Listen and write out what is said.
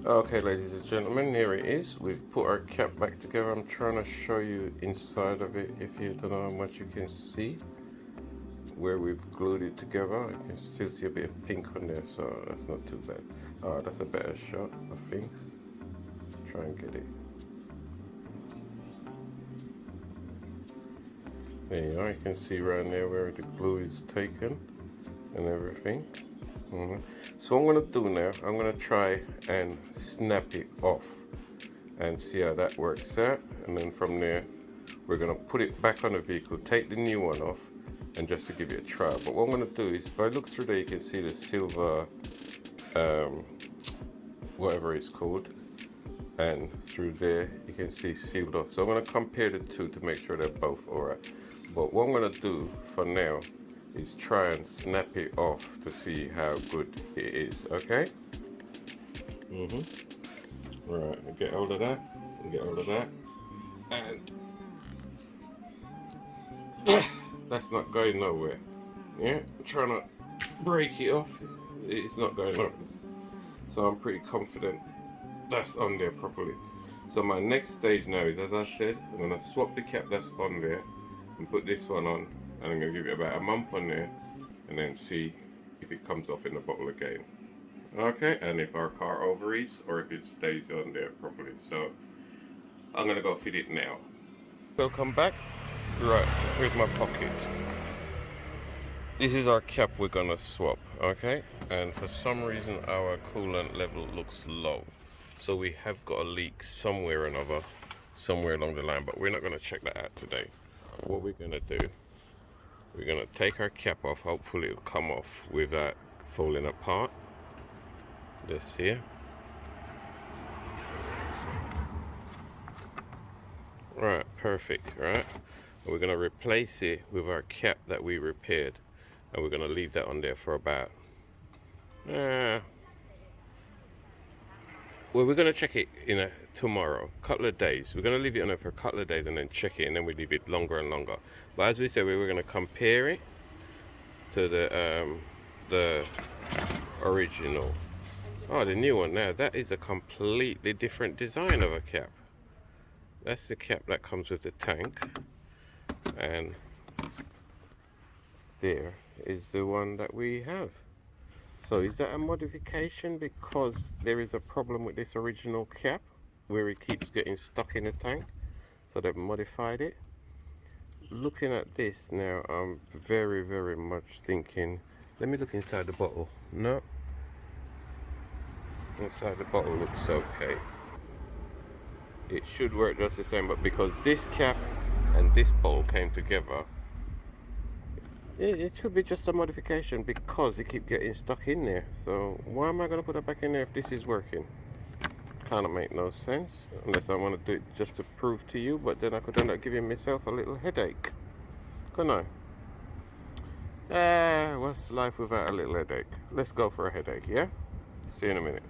Okay, ladies and gentlemen, here it is. We've put our cap back together. I'm trying to show you inside of it. If you don't know how much you can see where we've glued it together, you can still see a bit of pink on there, so that's not too bad. That's a better shot, I think. Try and get it. There you are. You can see right there where the glue is taken and everything. So what I'm going to do now, I'm going to try and snap it off and see how that works out, and then from there we're going to put it back on the vehicle, take the new one off, and just to give it a try. But what I'm going to do is, if I look through there, you can see the silver whatever it's called, and through there you can see sealed off. So I'm going to compare the two to make sure they're both alright. But what I'm going to do for now is try and snap it off to see how good it is, okay? Right, get hold of that, and that's not going nowhere. Yeah, I'm trying to break it off, it's not going nowhere. So I'm pretty confident that's on there properly. So my next stage now is, as I said, I'm going to swap the cap that's on there and put this one on, and I'm going to give it about a month on there and then see if it comes off in the bottle again. Okay, and if our car overheats or if it stays on there properly. So I'm going to go fit it now. Welcome back. Right, here's my pocket. This is our cap we're going to swap, okay? And for some reason our coolant level looks low. So we have got a leak somewhere or another, somewhere along the line, but we're not going to check that out today. What we're going to do, we're going to take our cap off. Hopefully it'll come off without falling apart. This here. Right, perfect, right? And we're going to replace it with our cap that we repaired, and we're going to leave that on there for about well, we're going to check it in tomorrow, couple of days. We're going to leave it on there for a couple of days and then check it, and then we leave it longer and longer. But as we said, we were going to compare it to the original. Oh, the new one now. That is a completely different design of a cap. That's the cap that comes with the tank, and there is the one that we have. So is that a modification because there is a problem with this original cap where it keeps getting stuck in the tank? So they've modified it. Looking at this now, I'm very, very much thinking, let me look inside the bottle. No. Inside the bottle looks okay. It should work just the same, but because this cap and this bottle came together, it should be just a modification because it keeps getting stuck in there. So why am I going to put it back in there if this is working? Kind of make no sense, unless I want to do it just to prove to you, but then I could end up giving myself a little headache, couldn't I? What's life without a little headache? Let's go for a headache, yeah? See you in a minute.